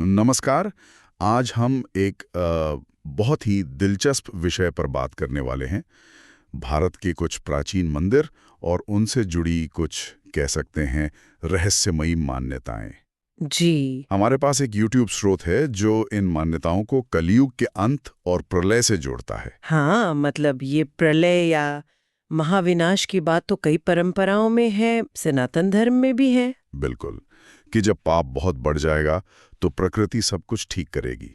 नमस्कार। आज हम एक बहुत ही दिलचस्प विषय पर बात करने वाले हैं। भारत के कुछ प्राचीन मंदिर और उनसे जुड़ी कुछ कह सकते हैं रहस्यमयी मान्यताएं। जी। हमारे पास एक YouTube स्रोत है जो इन मान्यताओं को कलयुग के अंत और प्रलय से जोड़ता है। हाँ, मतलब ये प्रलय या महाविनाश की बात तो कई परंपराओं में है, सनातन धर्म में भी है। बिल्कुल, कि जब पाप बहुत बढ़ जाएगा तो प्रकृति सब कुछ ठीक करेगी।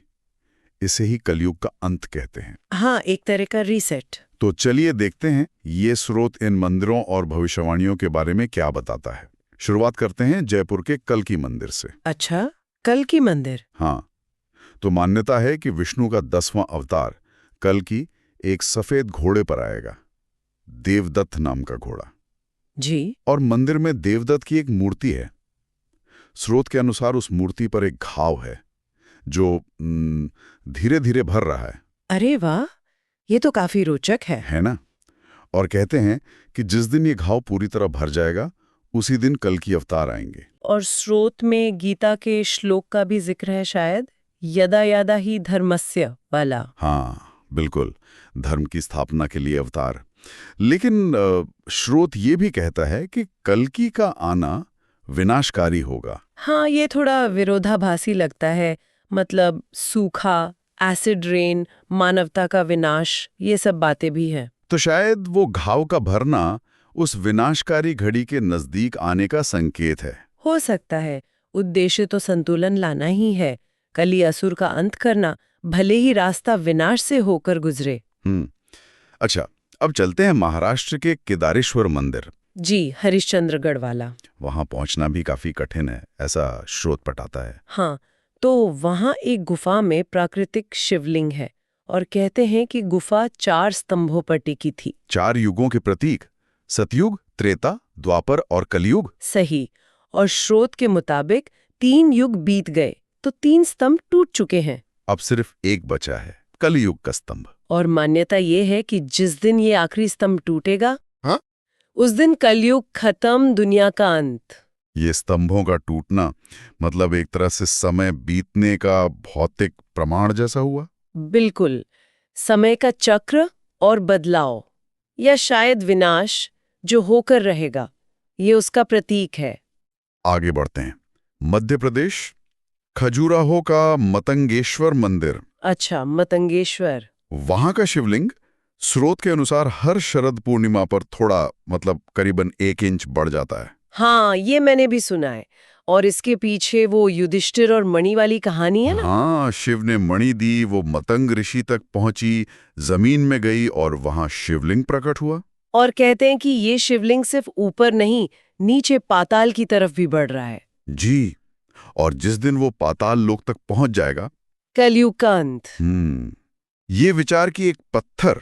इसे ही कलयुग का अंत कहते हैं। हाँ, एक तरह का रीसेट। तो चलिए देखते हैं ये स्रोत इन मंदिरों और भविष्यवाणियों के बारे में क्या बताता है। शुरुआत करते हैं जयपुर के कल्कि मंदिर से। अच्छा, कल्कि मंदिर। हाँ, तो मान्यता है कि विष्णु का 10वां अवतार कल्कि एक सफेद घोड़े पर आएगा, देवदत्त नाम का घोड़ा। जी। और मंदिर में देवदत्त की एक मूर्ति है। स्रोत के अनुसार उस मूर्ति पर एक घाव है जो धीरे धीरे भर रहा है। अरे वाह, ये तो काफी रोचक है ना? और कहते हैं कि जिस दिन ये घाव पूरी तरह भर जाएगा उसी दिन कल्कि अवतार आएंगे। और स्रोत में गीता के श्लोक का भी जिक्र है शायद, यदा यदा ही धर्मस्य वाला। हाँ, बिल्कुल, धर्म की स्थापना के लिए अवतार। लेकिन स्रोत ये भी कहता है कि कल्कि का आना विनाशकारी होगा। हाँ, ये थोड़ा विरोधाभासी लगता है। मतलब सूखा, एसिड रेन, मानवता का विनाश, ये सब बातें भी हैं। तो शायद वो घाव का भरना उस विनाशकारी घड़ी के नजदीक आने का संकेत है। हो सकता है। उद्देश्य तो संतुलन लाना ही है, कली असुर का अंत करना, भले ही रास्ता विनाश से होकर गुजरे। अच्छा, अब चलते हैं महाराष्ट्र के केदारेश्वर मंदिर। जी, हरिश्चंद्रगढ़ वाला। वहां पहुंचना भी काफी कठिन है, ऐसा स्रोत बताता है। हाँ, तो वहाँ एक गुफा में प्राकृतिक शिवलिंग है और कहते हैं कि गुफा 4 स्तंभों पर टिकी थी। 4 युगों के प्रतीक, सतयुग, त्रेता, द्वापर और कलयुग। सही। और स्रोत के मुताबिक 3 युग बीत गए तो 3 स्तंभ टूट चुके हैं। अब सिर्फ एक बचा है, कलयुग का स्तंभ। और मान्यता ये है कि जिस दिन ये आखिरी स्तंभ टूटेगा, हाँ? उस दिन कलयुग खत्म, दुनिया का अंत। ये स्तंभों का टूटना मतलब एक तरह से समय बीतने का भौतिक प्रमाण जैसा हुआ। बिल्कुल, समय का चक्र और बदलाव, या शायद विनाश जो होकर रहेगा, ये उसका प्रतीक है। आगे बढ़ते हैं। मध्य प्रदेश, खजुराहो का मतंगेश्वर मंदिर। अच्छा, मतंगेश्वर। वहां का शिवलिंग स्रोत के अनुसार हर शरद पूर्णिमा पर थोड़ा मतलब करीबन 1 इंच बढ़ जाता है। हाँ, ये मैंने भी सुना है। और इसके पीछे वो युधिष्ठिर और मणि वाली कहानी है ना? हाँ, शिव ने मणि दी, वो मतंग ऋषि तक पहुंची, जमीन में गई और वहां शिवलिंग प्रकट हुआ। और कहते हैं कि ये शिवलिंग सिर्फ ऊपर नहीं, नीचे पाताल की तरफ भी बढ़ रहा है। जी, और जिस दिन वो पाताल लोक तक पहुंच जाएगा, कलयुग का अंत। ये विचार कि एक पत्थर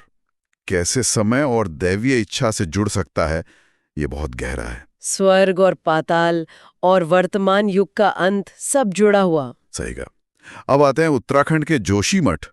कैसे समय और दैवीय इच्छा से जुड़ सकता है, ये बहुत गहरा है। स्वर्ग और पाताल और वर्तमान युग का अंत सब जुड़ा हुआ। सही कहा। अब आते हैं उत्तराखंड के जोशीमठ।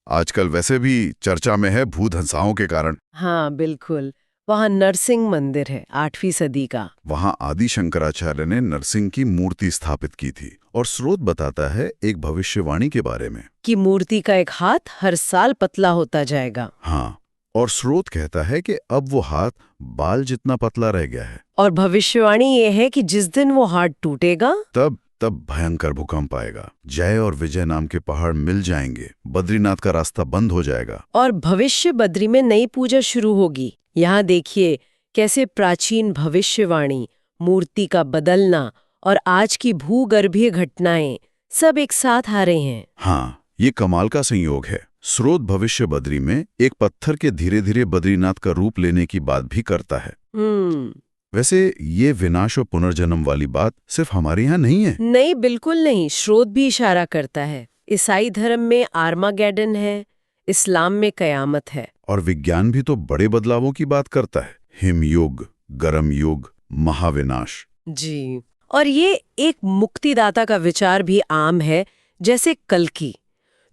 आजकल वैसे भी चर्चा में है भूधंसाओं के कारण। हाँ, बिल्कुल। वहाँ नरसिंह मंदिर है, 8वीं सदी का। वहां आदि शंकराचार्य ने नरसिंह की मूर्ति स्थापित की थी और स्रोत बताता है एक भविष्यवाणी के बारे में कि मूर्ति का एक हाथ हर साल पतला होता जाएगा। हाँ, और स्रोत कहता है कि अब वो हाथ बाल जितना पतला रह गया है। और भविष्यवाणी ये है कि जिस दिन वो हाथ टूटेगा, तब भयंकर भूकंप आएगा, जय और विजय नाम के पहाड़ मिल जाएंगे, बद्रीनाथ का रास्ता बंद हो जाएगा और भविष्य बद्री में नई पूजा शुरू होगी। यहाँ देखिए कैसे प्राचीन भविष्यवाणी, मूर्ति का बदलना और आज की भूगर्भीय घटनाएं सब एक साथ आ रहे हैं। हाँ, ये कमाल का संयोग है। स्रोत भविष्य बद्री में एक पत्थर के धीरे धीरे बद्रीनाथ का रूप लेने की बात भी करता है। वैसे ये विनाश और पुनर्जन्म वाली बात सिर्फ हमारे यहाँ नहीं है। नहीं, बिल्कुल नहीं। स्रोत भी इशारा करता है। ईसाई धर्म में आर्मागेडन है, इस्लाम में कयामत है। और विज्ञान भी तो बड़े बदलावों की बात करता है, हिमयुग, गर्म युग, महाविनाश। जी, और ये एक मुक्तिदाता का विचार भी आम है, जैसे कल्कि,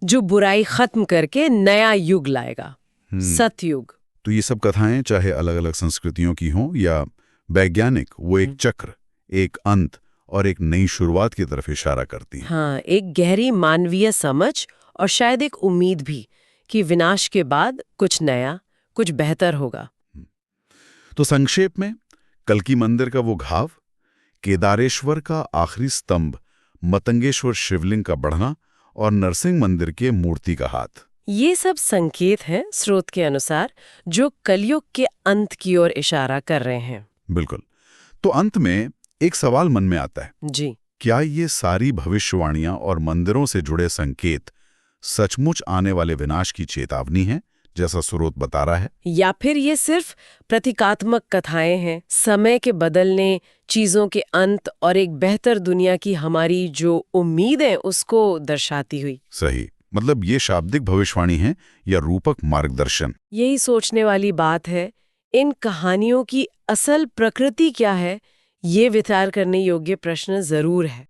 जो बुराई खत्म करके नया युग लाएगा, सतयुग। तो ये सब कथाएं चाहे अलग अलग संस्कृतियों की हों या वैज्ञानिक, वो एक चक्र, एक अंत और एक नई शुरुआत की तरफ इशारा करती हैं। हाँ, एक गहरी मानवीय समझ और शायद एक उम्मीद भी कि विनाश के बाद कुछ नया, कुछ बेहतर होगा। तो संक्षेप में, कल्की मंदिर का वो घाव, केदारेश्वर का आखिरी स्तंभ, मतंगेश्वर शिवलिंग का बढ़ना और नरसिंह मंदिर के मूर्ति का हाथ, ये सब संकेत हैं स्रोत के अनुसार जो कलयुग के अंत की ओर इशारा कर रहे हैं। बिल्कुल। तो अंत में एक सवाल मन में आता है, जी, क्या ये सारी भविष्यवाणियां और मंदिरों से जुड़े संकेत सचमुच आने वाले विनाश की चेतावनी है, जैसा स्रोत बता रहा है? या फिर ये सिर्फ प्रतीकात्मक कथाएं हैं, समय के बदलने, चीजों के अंत और एक बेहतर दुनिया की हमारी जो उम्मीद है उसको दर्शाती हुई? सही, मतलब ये शाब्दिक भविष्यवाणी है या रूपक मार्गदर्शन? यही सोचने वाली बात है। इन कहानियों की असल प्रकृति क्या है, ये विचार करने योग्य प्रश्न जरूर है।